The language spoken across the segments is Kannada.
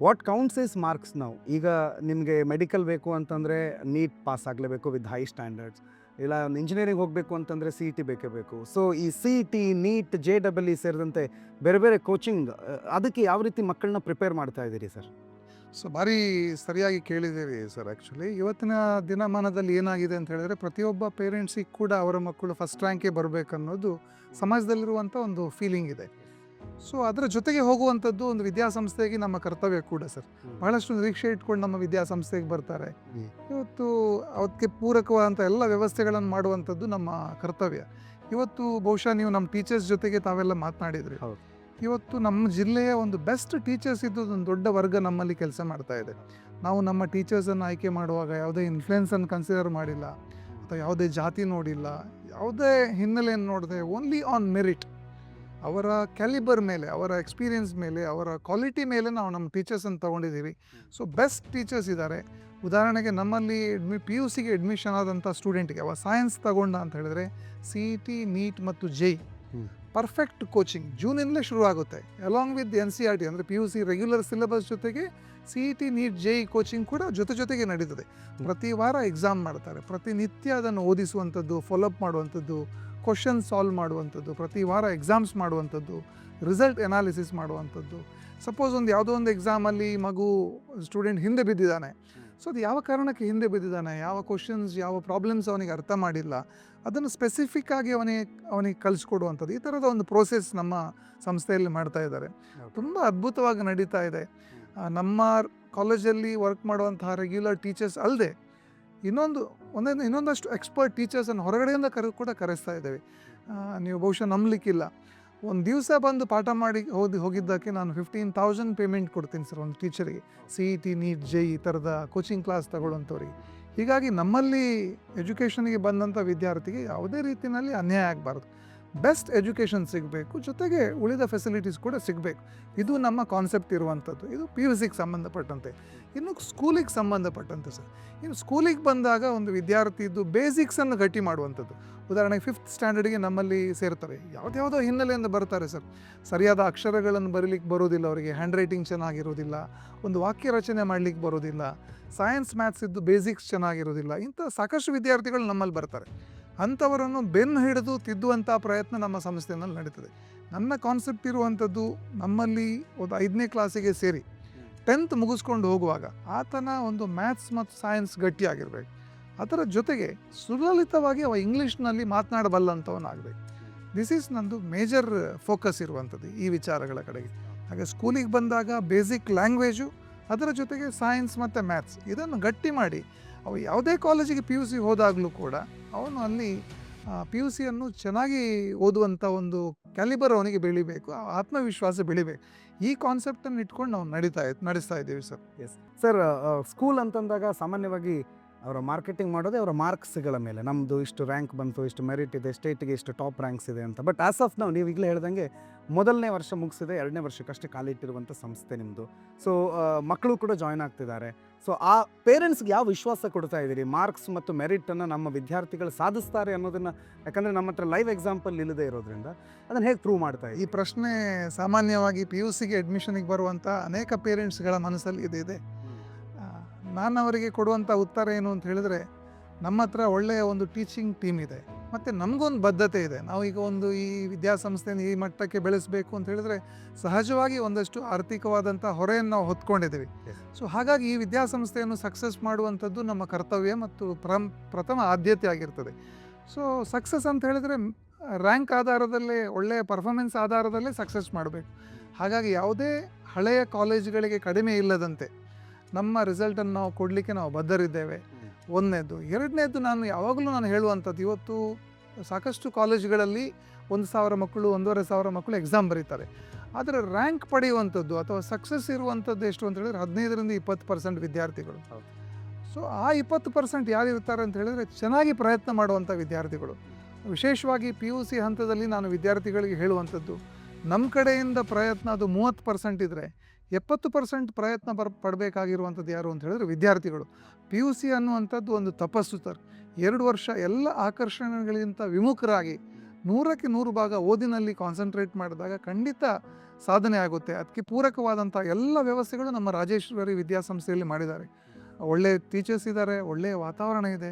ವಾಟ್ ಕೌಂಟ್ಸ್ ಇಸ್ ಮಾರ್ಕ್ಸ್ ನಾವು. ಈಗ ನಿಮಗೆ ಮೆಡಿಕಲ್ ಬೇಕು ಅಂತಂದರೆ ನೀಟ್ ಪಾಸ್ ಆಗಲೇಬೇಕು ವಿತ್ ಹೈ ಸ್ಟ್ಯಾಂಡರ್ಡ್ಸ್. ಇಲ್ಲ ಒಂದು ಇಂಜಿನಿಯರಿಂಗ್ ಹೋಗಬೇಕು ಅಂತಂದರೆ ಸಿ ಇ ಟಿ ಬೇಕೇ ಬೇಕು. ಸೊ ಈ C E T, NEET, J double E ಸೇರಿದಂತೆ ಬೇರೆ ಬೇರೆ ಕೋಚಿಂಗ್, ಅದಕ್ಕೆ ಯಾವ ರೀತಿ ಮಕ್ಕಳನ್ನ ಪ್ರಿಪೇರ್ ಮಾಡ್ತಾ ಇದ್ದೀರಿ ಸರ್? ಸೊ ಭಾರಿ ಸರಿಯಾಗಿ ಕೇಳಿದ್ದೀರಿ ಸರ್. ಆ್ಯಕ್ಚುಲಿ ಇವತ್ತಿನ ದಿನಮಾನದಲ್ಲಿ ಏನಾಗಿದೆ ಅಂತ ಹೇಳಿದ್ರೆ, ಪ್ರತಿಯೊಬ್ಬ ಪೇರೆಂಟ್ಸಿಗೆ ಕೂಡ ಅವರ ಮಕ್ಕಳು ಫಸ್ಟ್ ರ್ಯಾಂಕೇ ಬರಬೇಕನ್ನೋದು ಸಮಾಜದಲ್ಲಿರುವಂಥ ಒಂದು ಫೀಲಿಂಗ್ ಇದೆ. ಸೊ ಅದರ ಜೊತೆಗೆ ಹೋಗುವಂಥದ್ದು ಒಂದು ವಿದ್ಯಾಸಂಸ್ಥೆಗೆ ನಮ್ಮ ಕರ್ತವ್ಯ ಕೂಡ ಸರ್. ಬಹಳಷ್ಟು ನಿರೀಕ್ಷೆ ಇಟ್ಕೊಂಡು ನಮ್ಮ ವಿದ್ಯಾಸಂಸ್ಥೆಗೆ ಬರ್ತಾರೆ. ಇವತ್ತು ಅದಕ್ಕೆ ಪೂರಕವಾದಂಥ ಎಲ್ಲ ವ್ಯವಸ್ಥೆಗಳನ್ನು ಮಾಡುವಂಥದ್ದು ನಮ್ಮ ಕರ್ತವ್ಯ. ಇವತ್ತು ಬಹುಶಃ ನೀವು ನಮ್ಮ ಟೀಚರ್ಸ್ ಜೊತೆಗೆ ತಾವೆಲ್ಲ ಮಾತನಾಡಿದ್ರಿ. ಹೌದು. ಇವತ್ತು ನಮ್ಮ ಜಿಲ್ಲೆಯ ಒಂದು ಬೆಸ್ಟ್ ಟೀಚರ್ಸ್ ಇದ್ದು ಒಂದು ದೊಡ್ಡ ವರ್ಗ ನಮ್ಮಲ್ಲಿ ಕೆಲಸ ಮಾಡ್ತಾ ಇದೆ. ನಾವು ನಮ್ಮ ಟೀಚರ್ಸನ್ನು ಆಯ್ಕೆ ಮಾಡುವಾಗ ಯಾವುದೇ ಇನ್ಫ್ಲುಯೆನ್ಸನ್ನು ಕನ್ಸಿಡರ್ ಮಾಡಿಲ್ಲ, ಅಥವಾ ಯಾವುದೇ ಜಾತಿ ನೋಡಿಲ್ಲ, ಯಾವುದೇ ಹಿನ್ನೆಲೆಯನ್ನು ನೋಡದೆ ಓನ್ಲಿ ಆನ್ ಮೆರಿಟ್, ಅವರ ಕ್ಯಾಲಿಬರ್ ಮೇಲೆ, ಅವರ ಎಕ್ಸ್ಪೀರಿಯನ್ಸ್ ಮೇಲೆ, ಅವರ ಕ್ವಾಲಿಟಿ ಮೇಲೆ ನಾವು ನಮ್ಮ ಟೀಚರ್ಸನ್ನು ತೊಗೊಂಡಿದ್ದೀವಿ. ಸೊ ಬೆಸ್ಟ್ ಟೀಚರ್ಸ್ ಇದ್ದಾರೆ. ಉದಾಹರಣೆಗೆ ನಮ್ಮಲ್ಲಿ ಪಿ ಯು ಸಿಗೆ ಅಡ್ಮಿಷನ್ ಆದಂಥ ಸ್ಟೂಡೆಂಟ್ಗೆ ಅವ ಸೈನ್ಸ್ ತಗೊಂಡ ಅಂತ ಹೇಳಿದ್ರೆ ಸಿ ಇ ಟಿ, ನೀಟ್ ಮತ್ತು ಜೆ ಪರ್ಫೆಕ್ಟ್ ಕೋಚಿಂಗ್ ಜೂನಿಂದಲೇ ಶುರು ಆಗುತ್ತೆ. Along with N C R T ಅಂದರೆ P U C regular syllabus ಜೊತೆಗೆ C E T, NEET, J E coaching ಕೂಡ ಜೊತೆಗೆ ನಡೀತದೆ. ಪ್ರತಿ ವಾರ ಎಕ್ಸಾಮ್ ಮಾಡ್ತಾರೆ, ಪ್ರತಿನಿತ್ಯ ಅದನ್ನು ಓದಿಸುವಂಥದ್ದು, ಫಾಲೋಅಪ್ ಮಾಡುವಂಥದ್ದು, ಕ್ವಶನ್ ಸಾಲ್ವ್ ಮಾಡುವಂಥದ್ದು, ಪ್ರತಿ ವಾರ ಎಕ್ಸಾಮ್ಸ್ ಮಾಡುವಂಥದ್ದು, ರಿಸಲ್ಟ್ ಎನಾಲಿಸಿಸ್ ಮಾಡುವಂಥದ್ದು. ಸಪೋಸ್ ಒಂದು ಯಾವುದೋ ಒಂದು ಎಕ್ಸಾಮಲ್ಲಿ ಸ್ಟೂಡೆಂಟ್ ಹಿಂದೆ ಬಿದ್ದಿದ್ದಾನೆ. ಸೊ ಅದು ಯಾವ ಕಾರಣಕ್ಕೆ ಹಿಂದೆ ಬಿದ್ದಿದ್ದಾನೆ, ಯಾವ ಕ್ವಶನ್ಸ್, ಯಾವ ಪ್ರಾಬ್ಲಮ್ಸ್ ಅವನಿಗೆ ಅರ್ಥ ಮಾಡಿಲ್ಲ, ಅದನ್ನು ಸ್ಪೆಸಿಫಿಕ್ ಆಗಿ ಅವನಿಗೆ ಕಲಿಸ್ಕೊಡುವಂಥದ್ದು, ಈ ಥರದ ಒಂದು ಪ್ರೋಸೆಸ್ ನಮ್ಮ ಸಂಸ್ಥೆಯಲ್ಲಿ ಮಾಡ್ತಾ ಇದ್ದಾರೆ. ತುಂಬ ಅದ್ಭುತವಾಗಿ ನಡೀತಾ ಇದೆ. ನಮ್ಮ ಕಾಲೇಜಲ್ಲಿ ವರ್ಕ್ ಮಾಡುವಂತಹ ರೆಗ್ಯುಲರ್ ಟೀಚರ್ಸ್ ಅಲ್ಲದೆ ಇನ್ನೊಂದಷ್ಟು ಎಕ್ಸ್ಪರ್ಟ್ ಟೀಚರ್ಸನ್ನು ಹೊರಗಡೆಯಿಂದ ಕರೆಸ್ತಾ ಇದ್ದೇವೆ. ನೀವು ಬಹುಶಃ ನಂಬಲಿಕ್ಕಿಲ್ಲ, ಒಂದು ದಿವಸ ಬಂದು ಪಾಠ ಮಾಡಿ ಹೋಗಿದ್ದಕ್ಕೆ ನಾನು 15,000 ಪೇಮೆಂಟ್ ಕೊಡ್ತೀನಿ ಸರ್ ಒಂದು ಟೀಚರಿಗೆ, C E T, NEET, J ಈ ಥರದ ಕೋಚಿಂಗ್ ಕ್ಲಾಸ್ ತಗೊಳ್ಳೋಂಥವ್ರಿಗೆ. ಹೀಗಾಗಿ ನಮ್ಮಲ್ಲಿ ಎಜುಕೇಷನ್ಗೆ ಬಂದಂಥ ವಿದ್ಯಾರ್ಥಿಗೆ ಯಾವುದೇ ರೀತಿಯಲ್ಲಿ ಅನ್ಯಾಯ ಆಗಬಾರ್ದು, ಬೆಸ್ಟ್ ಎಜುಕೇಷನ್ ಸಿಗಬೇಕು, ಜೊತೆಗೆ ಉಳಿದ ಫೆಸಿಲಿಟೀಸ್ ಕೂಡ ಸಿಗಬೇಕು. ಇದು ನಮ್ಮ ಕಾನ್ಸೆಪ್ಟ್ ಇರುವಂಥದ್ದು. ಇದು ಪಿ ಯು ಸಿಗೆ ಸಂಬಂಧಪಟ್ಟಂತೆ. ಇನ್ನು ಸ್ಕೂಲಿಗೆ ಸಂಬಂಧಪಟ್ಟಂತೆ ಸರ್, ಇನ್ನು ಸ್ಕೂಲಿಗೆ ಬಂದಾಗ ಒಂದು ವಿದ್ಯಾರ್ಥಿದ್ದು ಬೇಸಿಕ್ಸನ್ನು ಗಟ್ಟಿ ಮಾಡುವಂಥದ್ದು. ಉದಾಹರಣೆಗೆ 5th ಸ್ಟ್ಯಾಂಡರ್ಡ್ಗೆ ನಮ್ಮಲ್ಲಿ ಸೇರ್ತಾರೆ, ಯಾವುದ್ಯಾವುದೋ ಹಿನ್ನೆಲೆಯಿಂದ ಬರ್ತಾರೆ ಸರ್. ಸರಿಯಾದ ಅಕ್ಷರಗಳನ್ನು ಬರೀಲಿಕ್ಕೆ ಬರೋದಿಲ್ಲ ಅವರಿಗೆ, ಹ್ಯಾಂಡ್ ರೈಟಿಂಗ್ ಚೆನ್ನಾಗಿರೋದಿಲ್ಲ, ಒಂದು ವಾಕ್ಯ ರಚನೆ ಮಾಡಲಿಕ್ಕೆ ಬರೋದಿಲ್ಲ, ಸೈನ್ಸ್ ಮ್ಯಾಥ್ಸ್ ಇದ್ದು ಬೇಸಿಕ್ಸ್ ಚೆನ್ನಾಗಿರೋದಿಲ್ಲ. ಇಂಥ ಸಾಕಷ್ಟು ವಿದ್ಯಾರ್ಥಿಗಳು ನಮ್ಮಲ್ಲಿ ಬರ್ತಾರೆ. ಅಂಥವರನ್ನು ಬೆನ್ನು ಹಿಡಿದು ತಿದ್ದುವಂಥ ಪ್ರಯತ್ನ ನಮ್ಮ ಸಂಸ್ಥೆಯಲ್ಲಿ ನಡೀತದೆ. ನನ್ನ ಕಾನ್ಸೆಪ್ಟ್ ಇರುವಂಥದ್ದು, ನಮ್ಮಲ್ಲಿ ಒಂದು 5ನೇ ಕ್ಲಾಸಿಗೆ ಸೇರಿ 10th ಮುಗಿಸ್ಕೊಂಡು ಹೋಗುವಾಗ ಆತನ ಒಂದು ಮ್ಯಾಥ್ಸ್ ಮತ್ತು ಸೈನ್ಸ್ ಗಟ್ಟಿಯಾಗಿರಬೇಕು. ಅದರ ಜೊತೆಗೆ ಸುಲಲಿತವಾಗಿ ಅವ ಇಂಗ್ಲೀಷ್ನಲ್ಲಿ ಮಾತನಾಡಬಲ್ಲಂಥವನಾಗಬೇಕು. ದಿಸ್ ಈಸ್ ನಂದು ಮೇಜರ್ ಫೋಕಸ್ ಇರುವಂಥದ್ದು ಈ ವಿಚಾರಗಳ ಕಡೆಗೆ. ಹಾಗೆ ಸ್ಕೂಲಿಗೆ ಬಂದಾಗ ಬೇಸಿಕ್ ಲ್ಯಾಂಗ್ವೇಜು, ಅದರ ಜೊತೆಗೆ ಸೈನ್ಸ್ ಮತ್ತು ಮ್ಯಾಥ್ಸ್ ಇದನ್ನು ಗಟ್ಟಿ ಮಾಡಿ ಅವ ಯಾವುದೇ ಕಾಲೇಜಿಗೆ ಪಿ ಯು ಸಿ ಹೋದಾಗಲೂ ಕೂಡ ಅವನು ಅಲ್ಲಿ ಪಿ ಯು ಸಿಯನ್ನು ಚೆನ್ನಾಗಿ ಓದುವಂಥ ಒಂದು ಕ್ಯಾಲಿಬರ್ ಅವನಿಗೆ ಬೆಳಿಬೇಕು, ಆತ್ಮವಿಶ್ವಾಸ ಬೆಳಿಬೇಕು. ಈ ಕಾನ್ಸೆಪ್ಟನ್ನು ಇಟ್ಕೊಂಡು ನಾವು ನಡೆಸ್ತಾ ಇದ್ದೀವಿ ಸರ್. Yes sir. ಸ್ಕೂಲ್ ಅಂತಂದಾಗ ಸಾಮಾನ್ಯವಾಗಿ ಅವರ ಮಾರ್ಕೆಟಿಂಗ್ ಮಾಡೋದೇ ಅವರ ಮಾರ್ಕ್ಸ್ಗಳ ಮೇಲೆ, ನಮ್ಮದು ಇಷ್ಟು ರ್ಯಾಂಕ್ ಬಂತು, ಇಷ್ಟು ಮೆರಿಟ್ ಇದೆ, ಸ್ಟೇಟಿಗೆ ಇಷ್ಟು ಟಾಪ್ ರ್ಯಾಂಕ್ಸ್ ಇದೆ ಅಂತ. ಬಟ್ ಆಸ್ ಆಫ್ ನಾವು, ನೀವು ಈಗಲೇ ಹೇಳ್ದಂಗೆ ಮೊದಲನೇ ವರ್ಷ ಮುಗಿಸಿದೆ, 2ನೇ ವರ್ಷಕ್ಕಷ್ಟೇ ಕಾಲಿಟ್ಟಿರುವಂಥ ಸಂಸ್ಥೆ ನಿಮ್ಮದು. ಸೊ ಮಕ್ಕಳು ಕೂಡ ಜಾಯ್ನ್ ಆಗ್ತಿದ್ದಾರೆ. ಸೊ ಆ ಪೇರೆಂಟ್ಸ್ಗೆ ಯಾವ ವಿಶ್ವಾಸ ಕೊಡ್ತಾ ಇದ್ದೀರಿ, ಮಾರ್ಕ್ಸ್ ಮತ್ತು ಮೆರಿಟನ್ನು ನಮ್ಮ ವಿದ್ಯಾರ್ಥಿಗಳು ಸಾಧಿಸ್ತಾರೆ ಅನ್ನೋದನ್ನು? ಯಾಕಂದರೆ ನಮ್ಮ ಹತ್ರ ಲೈವ್ ಎಕ್ಸಾಂಪಲ್ ಇಲ್ಲದೆ ಇರೋದ್ರಿಂದ ಅದನ್ನು ಹೇಗೆ ಪ್ರೂವ್ ಮಾಡ್ತಾ ಈ ಇದ್ದೀರಿ? ಪ್ರಶ್ನೆ ಸಾಮಾನ್ಯವಾಗಿ ಪಿ ಯು ಸಿಗೆ ಅಡ್ಮಿಷನಿಗೆ ಬರುವಂಥ ಅನೇಕ ಪೇರೆಂಟ್ಸ್ಗಳ ಮನಸ್ಸಲ್ಲಿ ಇದೆ. ನಾನು ಅವರಿಗೆ ಕೊಡುವಂಥ ಉತ್ತರ ಏನು ಅಂತ ಹೇಳಿದ್ರೆ, ನಮ್ಮ ಹತ್ರ ಒಳ್ಳೆಯ ಒಂದು ಟೀಚಿಂಗ್ ಟೀಮ್ ಇದೆ, ಮತ್ತು ನಮಗೊಂದು ಬದ್ಧತೆ ಇದೆ. ನಾವು ಈಗ ಈ ವಿದ್ಯಾಸಂಸ್ಥೆಯನ್ನು ಈ ಮಟ್ಟಕ್ಕೆ ಬೆಳೆಸಬೇಕು ಅಂತ ಹೇಳಿದ್ರೆ ಸಹಜವಾಗಿ ಒಂದಷ್ಟು ಆರ್ಥಿಕವಾದಂಥ ಹೊರೆಯನ್ನು ನಾವು ಹೊತ್ಕೊಂಡಿದ್ದೀವಿ. ಸೊ ಹಾಗಾಗಿ ಈ ವಿದ್ಯಾಸಂಸ್ಥೆಯನ್ನು ಸಕ್ಸಸ್ ಮಾಡುವಂಥದ್ದು ನಮ್ಮ ಕರ್ತವ್ಯ ಮತ್ತು ಪ್ರಥಮ ಆದ್ಯತೆ ಆಗಿರ್ತದೆ. ಸೊ ಸಕ್ಸಸ್ ಅಂತ ಹೇಳಿದ್ರೆ ರ್ಯಾಂಕ್ ಆಧಾರದಲ್ಲೇ, ಒಳ್ಳೆಯ ಪರ್ಫಾರ್ಮೆನ್ಸ್ ಆಧಾರದಲ್ಲೇ ಸಕ್ಸಸ್ ಮಾಡಬೇಕು. ಹಾಗಾಗಿ ಯಾವುದೇ ಹಳೆಯ ಕಾಲೇಜುಗಳಿಗೆ ಕಡಿಮೆ ಇಲ್ಲದಂತೆ ನಮ್ಮ ರಿಸಲ್ಟನ್ನು ನಾವು ಕೊಡಲಿಕ್ಕೆ ನಾವು ಬದ್ಧರಿದ್ದೇವೆ. ಒಂದನೇದು. ಎರಡನೇದು, ನಾನು ಹೇಳುವಂಥದ್ದು, ಇವತ್ತು ಸಾಕಷ್ಟು ಕಾಲೇಜುಗಳಲ್ಲಿ 1,000 ಮಕ್ಕಳು, 1,500 ಮಕ್ಕಳು ಎಕ್ಸಾಮ್ ಬರೀತಾರೆ. ಆದರೆ ರ್ಯಾಂಕ್ ಪಡೆಯುವಂಥದ್ದು ಅಥವಾ ಸಕ್ಸಸ್ ಇರುವಂಥದ್ದು ಎಷ್ಟು ಅಂತ ಹೇಳಿದ್ರೆ 15ರಿಂದ 20% ವಿದ್ಯಾರ್ಥಿಗಳು. ಸೊ ಆ 20% ಯಾರು ಇರ್ತಾರೆ ಅಂತ ಹೇಳಿದ್ರೆ ಚೆನ್ನಾಗಿ ಪ್ರಯತ್ನ ಮಾಡುವಂಥ ವಿದ್ಯಾರ್ಥಿಗಳು. ವಿಶೇಷವಾಗಿ ಪಿ ಯು ಸಿ ಹಂತದಲ್ಲಿ ನಾನು ವಿದ್ಯಾರ್ಥಿಗಳಿಗೆ ಹೇಳುವಂಥದ್ದು, ನಮ್ಮ ಕಡೆಯಿಂದ ಪ್ರಯತ್ನ ಅದು 30% ಇದ್ದರೆ 70% ಪ್ರಯತ್ನ ಪಡಬೇಕಾಗಿರುವಂಥದ್ದು ಯಾರು ಅಂತ ಹೇಳಿದ್ರೆ ವಿದ್ಯಾರ್ಥಿಗಳು. ಪಿ ಯು ಸಿ ಅನ್ನುವಂಥದ್ದು ಒಂದು ತಪಸ್ಸು ಸರ್. 2 ವರ್ಷ ಎಲ್ಲ ಆಕರ್ಷಣೆಗಳಿಗಿಂತ ವಿಮುಖರಾಗಿ 100ಕ್ಕೆ 100 ಭಾಗ ಓದಿನಲ್ಲಿ ಕಾನ್ಸಂಟ್ರೇಟ್ ಮಾಡಿದಾಗ ಖಂಡಿತ ಸಾಧನೆ ಆಗುತ್ತೆ. ಅದಕ್ಕೆ ಪೂರಕವಾದಂಥ ಎಲ್ಲ ವ್ಯವಸ್ಥೆಗಳು ನಮ್ಮ ರಾಜೇಶ್ವರಿ ವಿದ್ಯಾಸಂಸ್ಥೆಯಲ್ಲಿ ಮಾಡಿದ್ದಾರೆ. ಒಳ್ಳೆಯ ಟೀಚರ್ಸ್ ಇದ್ದಾರೆ, ಒಳ್ಳೆಯ ವಾತಾವರಣ ಇದೆ,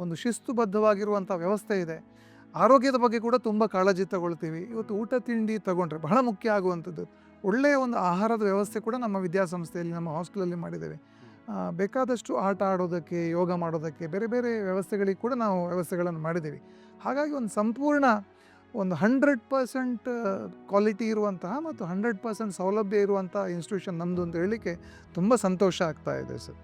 ಒಂದು ಶಿಸ್ತುಬದ್ಧವಾಗಿರುವಂಥ ವ್ಯವಸ್ಥೆ ಇದೆ. ಆರೋಗ್ಯದ ಬಗ್ಗೆ ಕೂಡ ತುಂಬ ಕಾಳಜಿ ತಗೊಳ್ತೀವಿ. ಇವತ್ತು ಊಟ ತಿಂಡಿ ತಗೊಂಡ್ರೆ ಬಹಳ ಮುಖ್ಯ ಆಗುವಂಥದ್ದು ಒಳ್ಳೆಯ ಒಂದು ಆಹಾರದ ವ್ಯವಸ್ಥೆ ಕೂಡ ನಮ್ಮ ವಿದ್ಯಾಸಂಸ್ಥೆಯಲ್ಲಿ, ನಮ್ಮ ಹಾಸ್ಟೆಲಲ್ಲಿ ಮಾಡಿದ್ದೇವೆ. ಬೇಕಾದಷ್ಟು ಆಟ ಆಡೋದಕ್ಕೆ, ಯೋಗ ಮಾಡೋದಕ್ಕೆ, ಬೇರೆ ಬೇರೆ ವ್ಯವಸ್ಥೆಗಳಿಗೆ ಕೂಡ ನಾವು ವ್ಯವಸ್ಥೆಗಳನ್ನು ಮಾಡಿದ್ದೀವಿ. ಹಾಗಾಗಿ ಒಂದು ಸಂಪೂರ್ಣ ಒಂದು 100% ಕ್ವಾಲಿಟಿ ಇರುವಂತಹ ಮತ್ತು 100% ಸೌಲಭ್ಯ ಇರುವಂಥ ಇನ್ಸ್ಟಿಟ್ಯೂಷನ್ ನಮ್ಮದು ಅಂತ ಹೇಳಲಿಕ್ಕೆ ತುಂಬ ಸಂತೋಷ ಆಗ್ತಾ ಇದೆ ಸರ್.